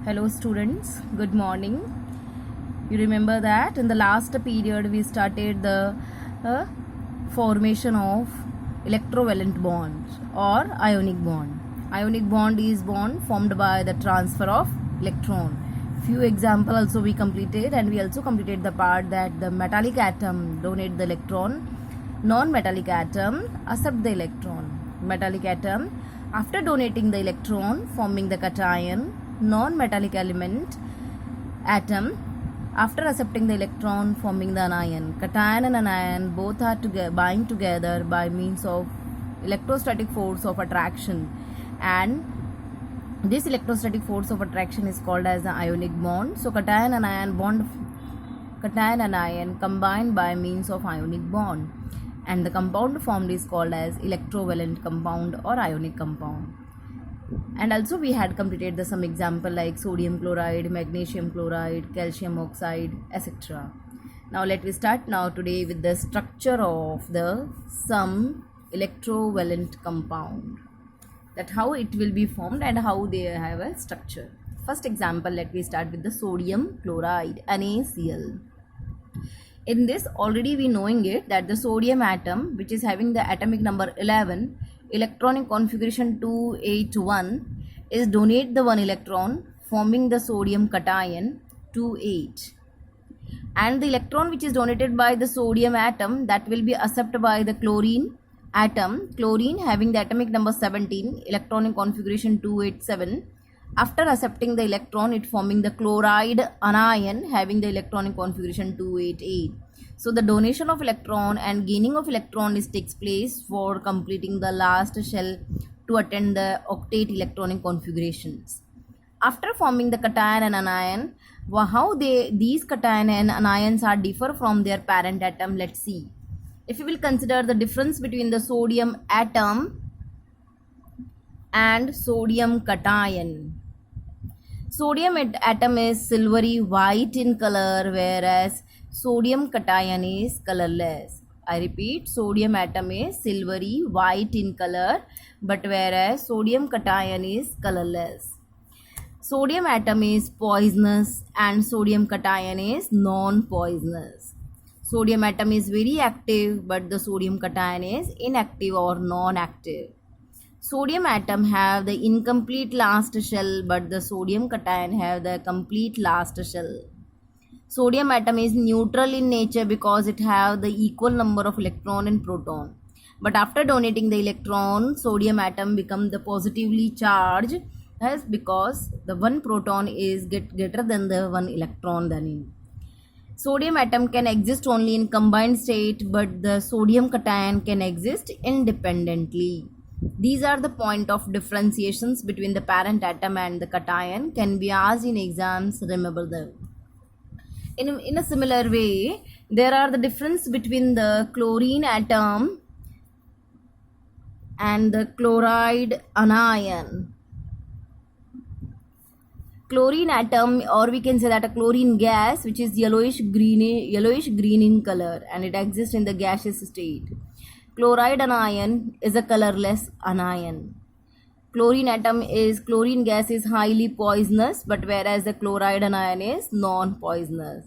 Hello students, good morning. You remember that in the last period we started the formation of electrovalent bond or ionic bond. Ionic bond is bond formed by the transfer of electron. Few example also we completed, and we also completed the part that the metallic atom donate the electron, non-metallic atom accept the electron. Metallic atom after donating the electron forming the cation, non-metallic element atom after accepting the electron forming the anion. Cation and anion both are bind together by means of electrostatic force of attraction, and this electrostatic force of attraction is called as the ionic bond. So cation and anion combined by means of ionic bond, and the compound formed is called as electrovalent compound or ionic compound. And also we had completed some example like sodium chloride, magnesium chloride, calcium oxide, etc. Now let me start now today with the structure of the some electrovalent compound, that how it will be formed and how they have a structure. First example, let me start with the sodium chloride, NaCl. In this already we knowing it that the sodium atom, which is having the atomic number 11, electronic configuration 281, is donate the one electron forming the sodium cation 28, and the electron which is donated by the sodium atom, that will be accepted by the chlorine atom. Chlorine having the atomic number 17, electronic configuration 287, after accepting the electron it forming the chloride anion having the electronic configuration 288. So the donation of electron and gaining of electron takes place for completing the last shell to attain the octet electronic configurations. After forming the cation and anion, how these cation and anions are differ from their parent atom, let's see. If we will consider the difference between the sodium atom and sodium cation. Sodium atom is silvery white in color, whereas sodium cation is colorless. I repeat, sodium atom is silvery white in color, but whereas sodium cation is colorless. Sodium atom is poisonous and sodium cation is non-poisonous. Sodium atom is very active, but the sodium cation is inactive or non-active. Sodium atom have the incomplete last shell, but the sodium cation have the complete last shell. Sodium atom is neutral in nature because it have the equal number of electron and proton. But after donating the electron, sodium atom become the positively charged, as because the one proton is greater than the one electron than in. Sodium atom can exist only in combined state, but the sodium cation can exist independently. These are the point of differentiations between the parent atom and the cation, can be asked in exams, remember them. In a similar way, there are the difference between the chlorine atom and the chloride anion. Chlorine atom, or we can say that a chlorine gas, which is yellowish green in color, and it exists in the gaseous state. Chloride anion is a colorless anion. Chlorine gas is highly poisonous, but whereas the chloride anion is non-poisonous.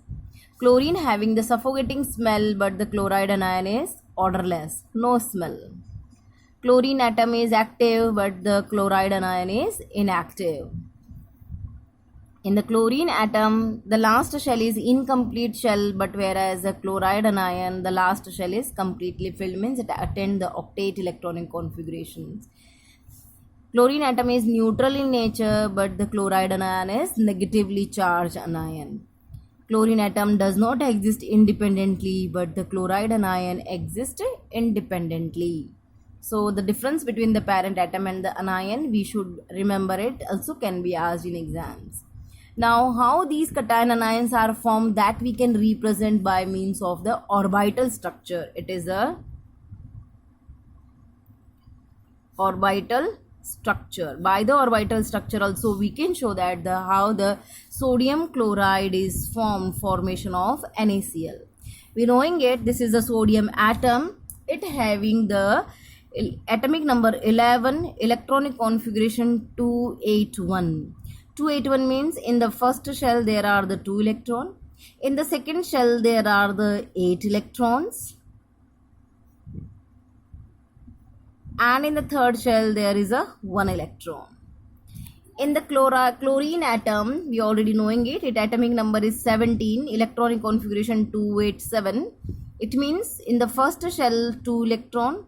Chlorine having the suffocating smell, but the chloride anion is odorless, no smell. Chlorine atom is active, but the chloride anion is inactive. In the chlorine atom, the last shell is incomplete shell, but whereas the chloride anion, the last shell is completely filled, means it attained the octet electronic configurations. Chlorine atom is neutral in nature, but the chloride anion is negatively charged anion. Chlorine atom does not exist independently, but the chloride anion exists independently. So the difference between the parent atom and the anion, we should remember it, also can be asked in exams. Now how these cation anions are formed, that we can represent by means of the orbital structure. It is a orbital structure. By the orbital structure also we can show that how the sodium chloride is formed, formation of NaCl. We knowing it, this is the sodium atom, it having the atomic number 11, electronic configuration 281. 281 means in the first shell there are the 2 electrons. In the second shell there are the 8 electrons. And in the third shell there is a 1 electron. In the chlorine atom, we already knowing it, its atomic number is 17, electronic configuration 287. It means in the first shell 2 electron,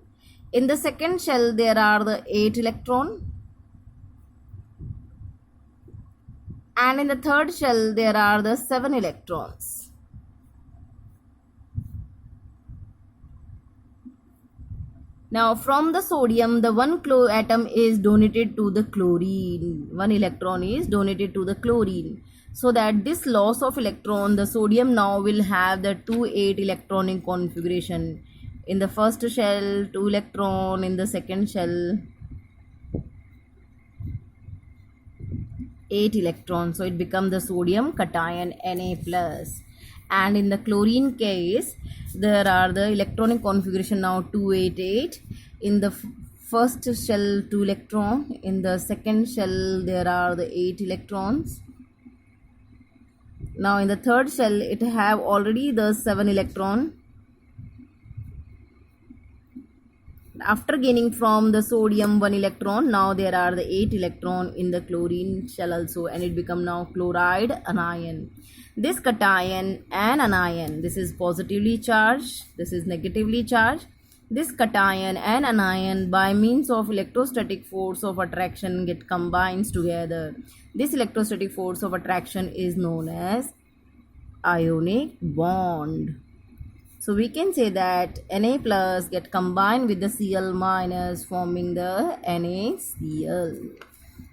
in the second shell there are the 8 electron, and in the third shell there are the 7 electrons. Now from the sodium, the one atom is donated to the chlorine. One electron is donated to the chlorine. So that this loss of electron, the sodium now will have the 2-8 electronic configuration. In the first shell, 2 electron. In the second shell, 8 electrons. So it becomes the sodium cation Na+. And in the chlorine case, there are the electronic configuration now 288. In the first shell 2 electron, in the second shell there are the 8 electrons. Now in the third shell it have already the 7 electron. After gaining from the sodium 1 electron, now there are the 8 electron in the chlorine shell also, and it become now chloride anion. This cation and anion, this is positively charged, this is negatively charged. This cation and anion by means of electrostatic force of attraction get combines together. This electrostatic force of attraction is known as ionic bond. So we can say that Na plus get combined with the Cl minus forming the NaCl.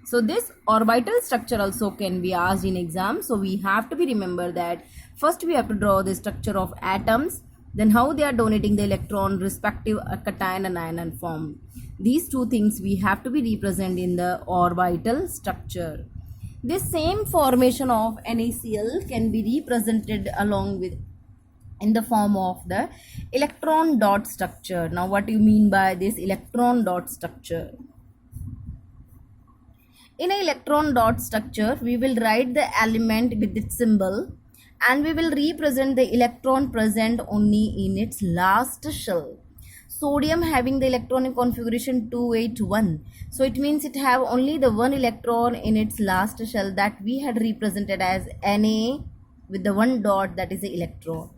So this orbital structure also can be asked in exam. So we have to be remember that first we have to draw the structure of atoms, then how they are donating the electron respective cation and anion form. These two things we have to be represented in the orbital structure. This same formation of NaCl can be represented along with in the form of the electron dot structure. Now what do you mean by this electron dot structure? In an electron dot structure, we will write the element with its symbol and we will represent the electron present only in its last shell. Sodium having the electronic configuration 281. So it means it have only the 1 electron in its last shell that we had represented as Na with the 1 dot, that is the electron.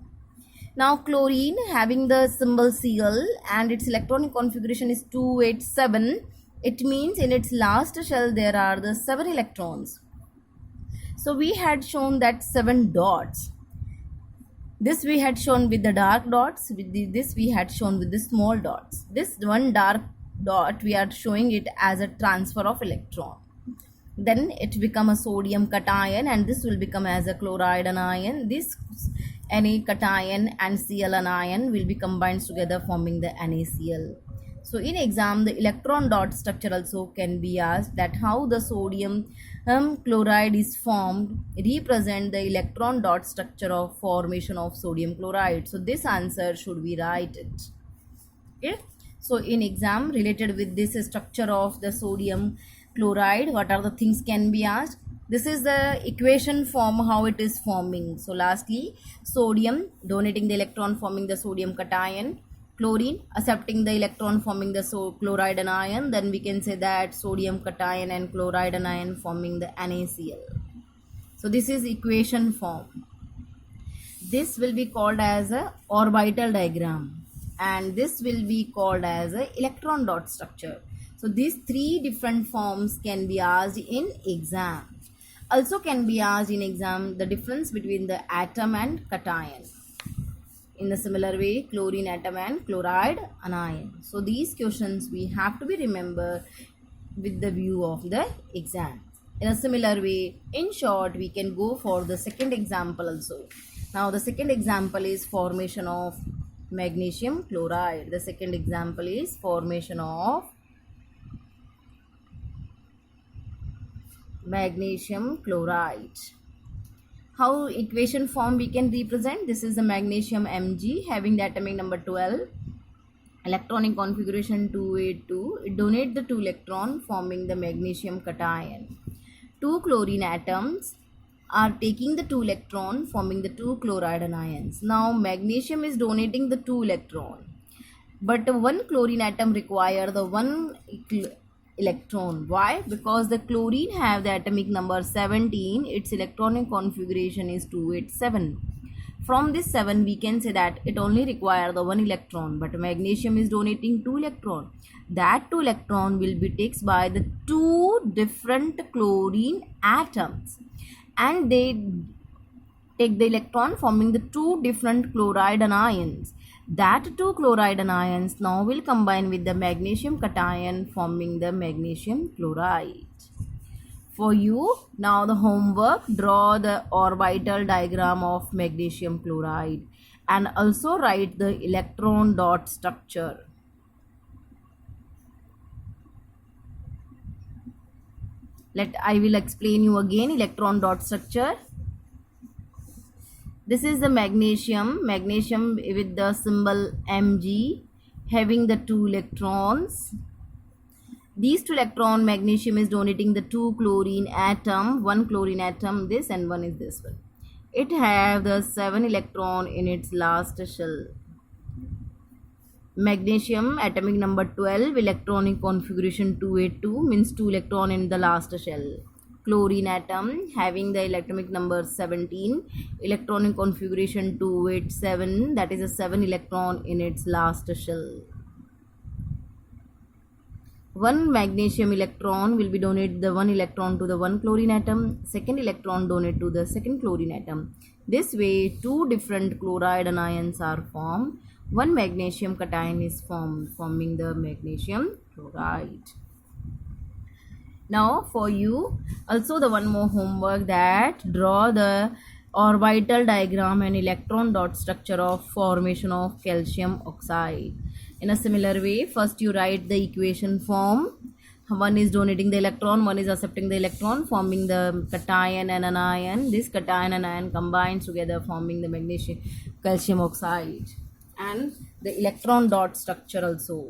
Now chlorine having the symbol Cl and its electronic configuration is 287. It means in its last shell there are the 7 electrons. So we had shown that 7 dots. This we had shown with the dark dots, this we had shown with the small dots. This one dark dot we are showing it as a transfer of electron. Then it become a sodium cation and this will become as a chloride anion. This Na cation and Cl anion will be combined together forming the NaCl. So in exam the electron dot structure also can be asked, that how the sodium chloride is formed, represent the electron dot structure of formation of sodium chloride. So this answer should be write it. Okay. So in exam related with this structure of the sodium chloride, what are the things can be asked? This is the equation form how it is forming. So lastly, sodium donating the electron forming the sodium cation, chlorine accepting the electron forming the chloride anion, then we can say that sodium cation and chloride anion forming the NaCl. So this is equation form. This will be called as a orbital diagram and this will be called as a electron dot structure. So these three different forms can be asked in exam. Also can be asked in exam the difference between the atom and cation. In the similar way, chlorine atom and chloride anion. So these questions we have to be remember with the view of the exam. In a similar way, in short, we can go for the second example also. Now the second example is formation of magnesium chloride. The second example is formation of magnesium chloride. How equation form we can represent? This is the magnesium Mg having the atomic number 12, electronic configuration 282. It donates the 2 electron forming the magnesium cation. two chlorine atoms are taking the 2 electron, forming the 2 chloride anions. Now magnesium is donating the 2 electron, but one chlorine atom require the 1 electron. Why? Because the chlorine have the atomic number 17, its electronic configuration is 287. From this 7 we can say that it only require the 1 electron, but magnesium is donating 2 electron. That 2 electron will be taken by the 2 different chlorine atoms, and they take the electron, forming the 2 different chloride anions. That 2 chloride anions now will combine with the magnesium cation, forming the magnesium chloride. For you, now the homework, draw the orbital diagram of magnesium chloride and also write the electron dot structure. I will explain you again electron dot structure. This is the magnesium with the symbol Mg, having the 2 electrons. These 2 electron, magnesium is donating the 2 chlorine atom, 1 chlorine atom this and 1 is this one. It have the 7 electron in its last shell. Magnesium atomic number 12, electronic configuration 282, means 2 electron in the last shell. Chlorine atom having the atomic number 17, electronic configuration 287, that is a 7 electron in its last shell. One magnesium electron will be donated the 1 electron to the 1 chlorine atom, second electron donate to the second chlorine atom. This way 2 different chloride anions are formed. One magnesium cation is formed, forming the magnesium chloride. Now for you also the one more homework, that draw the orbital diagram and electron dot structure of formation of calcium oxide. In a similar way, first you write the equation form. One is donating the electron, one is accepting the electron, forming the cation and anion. This cation and anion combines together, forming the magnesium calcium oxide. And the electron dot structure also.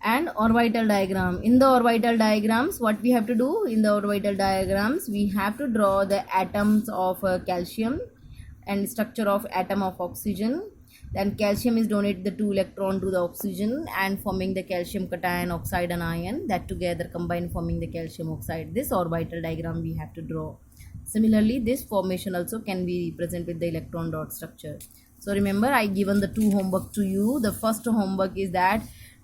And orbital diagram. In the orbital diagrams, what we have to do? In the orbital diagrams, we have to draw the atoms of calcium and structure of atom of oxygen. Then calcium is donated the 2 electron to the oxygen and forming the calcium cation oxide anion, that together combine forming the calcium oxide. This orbital diagram we have to draw. Similarly, this formation also can be represented with the electron dot structure. So remember, I given the 2 homework to you. The first homework is that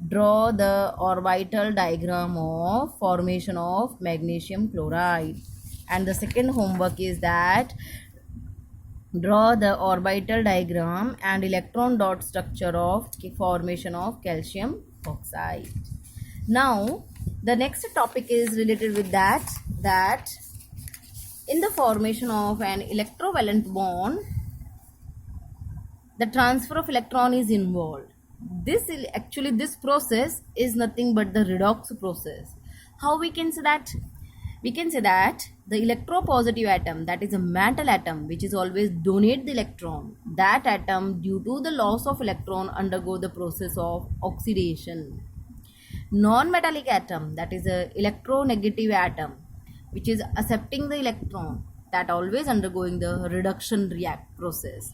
draw the orbital diagram of formation of magnesium chloride, and the second homework is that draw the orbital diagram and electron dot structure of formation of calcium oxide. Now the next topic is related with that in the formation of an electrovalent bond, the transfer of electron is involved. This process is nothing but the redox process. How we can say that? We can say that the electropositive atom, that is a metal atom which is always donate the electron, that atom due to the loss of electron undergo the process of oxidation. Non-metallic atom, that is a electronegative atom which is accepting the electron, that always undergoing the reduction react process.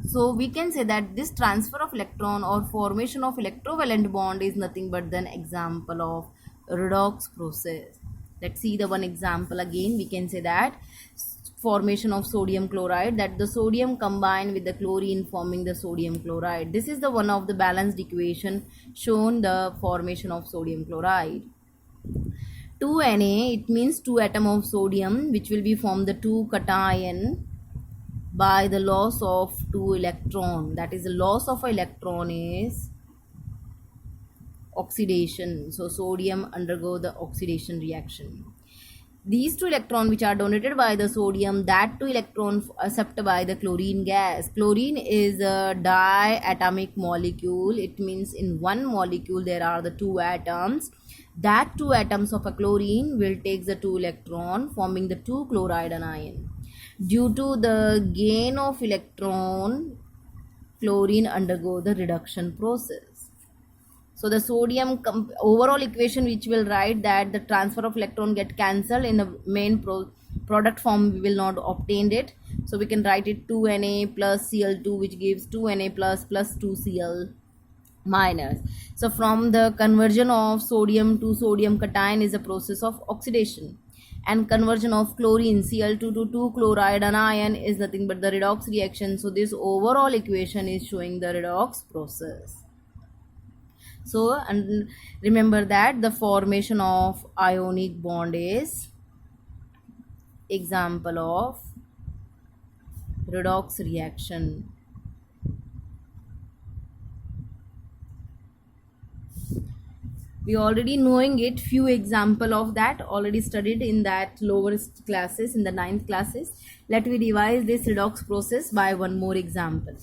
So we can say that this transfer of electron or formation of electrovalent bond is nothing but an example of redox process. Let's see the one example again. We can say that formation of sodium chloride, that the sodium combined with the chlorine forming the sodium chloride. This is the one of the balanced equation shown the formation of sodium chloride. 2Na, it means 2 atom of sodium which will be formed the 2 cation by the loss of 2 electron, that is the loss of electron is oxidation. So sodium undergo the oxidation reaction. These 2 electrons which are donated by the sodium, that 2 electrons accepted by the chlorine gas. Chlorine is a diatomic molecule. It means in one molecule there are the 2 atoms. That 2 atoms of a chlorine will take the 2 electron, forming the 2 chloride anion. Due to the gain of electron chlorine undergo the reduction process. So the sodium overall equation which will write that the transfer of electron get cancelled in the main product form, we will not obtain it. So we can write it 2Na plus Cl2, which gives 2Na plus 2Cl minus. So from the conversion of sodium to sodium cation is a process of oxidation, and conversion of chlorine Cl2 to 2-chloride anion is nothing but the redox reaction. So this overall equation is showing the redox process. So, and remember that the formation of ionic bond is example of redox reaction. We already knowing it, few example of that already studied in that lower classes, in the 9th classes. Let me revise this redox process by one more example.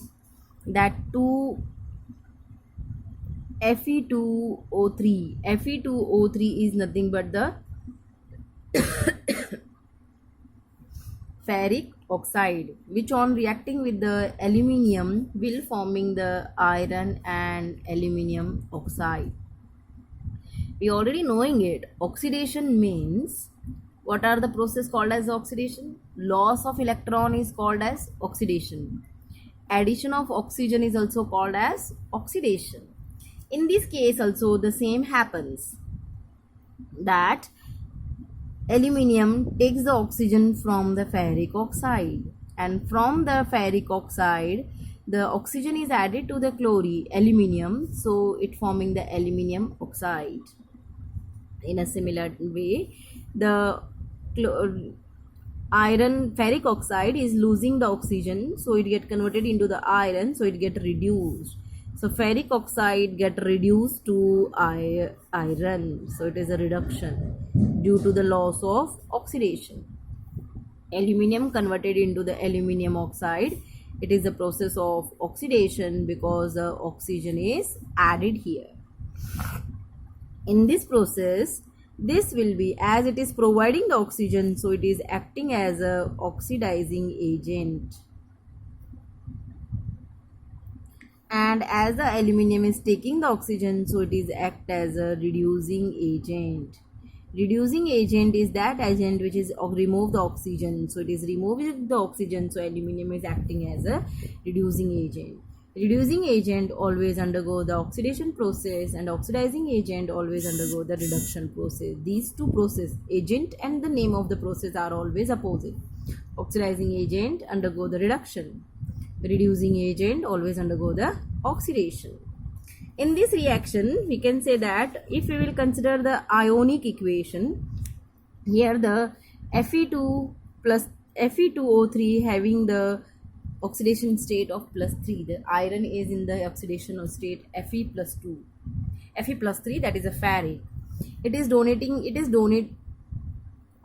That 2 Fe2O3. Fe2O3 is nothing but the ferric oxide, which on reacting with the aluminium will forming the iron and aluminium oxide. We already knowing it. Oxidation means, what are the process called as oxidation? Loss of electron is called as oxidation. Addition of oxygen is also called as oxidation. In this case also the same happens, that aluminium takes the oxygen from the ferric oxide, and from the ferric oxide the oxygen is added to the aluminium, so it forming the aluminium oxide. In a similar way, the iron ferric oxide is losing the oxygen, so it get converted into the iron, so it get reduced. So ferric oxide get reduced to iron, so it is a reduction due to the loss of oxidation. Aluminium converted into the aluminium oxide, it is a process of oxidation because the oxygen is added here. In this process, this will be, as it is providing the oxygen, so it is acting as a oxidizing agent. And as the aluminium is taking the oxygen, so it is act as a reducing agent. Reducing agent is that agent which is remove the oxygen, so it is removing the oxygen, so aluminium is acting as a reducing agent. Reducing agent always undergo the oxidation process, and oxidizing agent always undergo the reduction process. These two process, agent and the name of the process, are always opposite. Oxidizing agent undergo the reduction, reducing agent always undergo the oxidation. In this reaction, we can say that if we will consider the ionic equation, here the Fe2 plus Fe2O3 having the oxidation state of +3. The iron is in the oxidation state Fe plus 2. Fe plus 3, that is a ferric. It is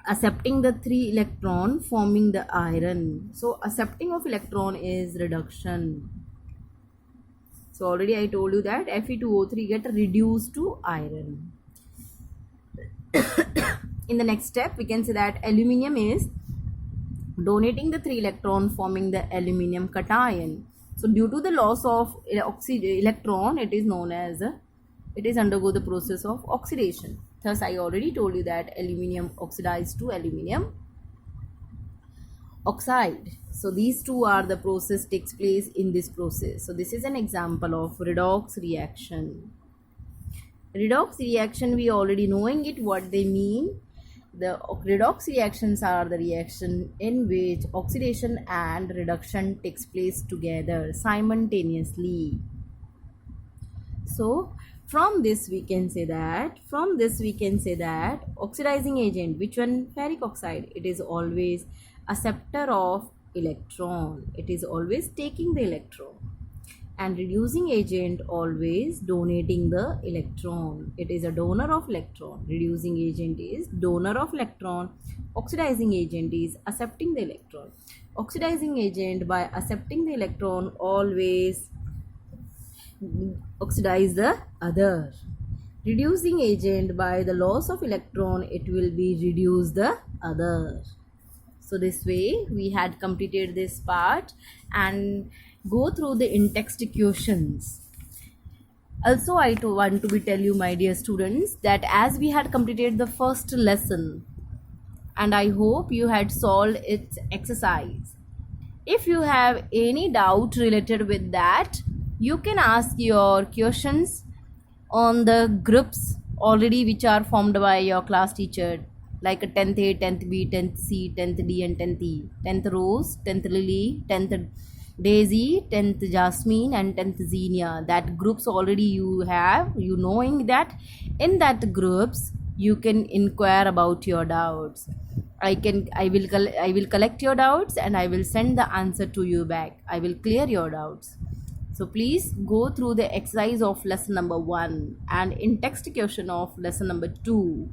accepting the 3 electron, forming the iron. So accepting of electron is reduction. So already I told you that Fe2O3 get reduced to iron. In the next step, we can say that aluminium is donating the 3 electron, forming the aluminium cation. So due to the loss of electron, it is known as it is undergo the process of oxidation. Thus I already told you that aluminium oxidized to aluminium oxide. So these two are the process takes place in this process. So this is an example of redox reaction. Redox reaction, we already knowing it what they mean. The redox reactions are the reaction in which oxidation and reduction takes place together simultaneously. So from this we can say that oxidizing agent, which one? Ferric oxide, it is always acceptor of electron, it is always taking the electron. And reducing agent always donating the electron, it is a donor of electron. Reducing agent is donor of electron, oxidizing agent is accepting the electron. Oxidizing agent, by accepting the electron, always oxidize the other. Reducing agent, by the loss of electron, it will be reduce the other. So this way we had completed this part, and go through the in-text questions. Also, I too want to be tell you, my dear students, that as we had completed the first lesson, and I hope you had solved its exercise. If you have any doubt related with that, you can ask your questions on the groups already which are formed by your class teacher, like a 10th A, 10th B, 10th C, 10th D, and 10th E. 10th Rose, 10th Lily, 10th Daisy, 10th Jasmine, and 10th Xenia. That groups already you have, you knowing that in that groups you can inquire about your doubts. I will collect your doubts and I will send the answer to you back. I will clear your doubts. So please go through the exercise of lesson number 1 and in text question of lesson number 2.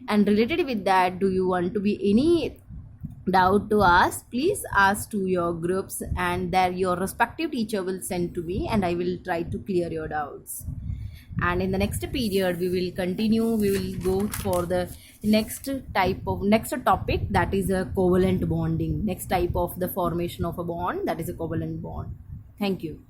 And related with that, do you want to be any doubt to ask? Please ask to your groups, and there your respective teacher will send to me, and I will try to clear your doubts. And in the next period we will continue, we will go for the next topic, that is a covalent bonding. Next type of the formation of a bond, that is a covalent bond. Thank you.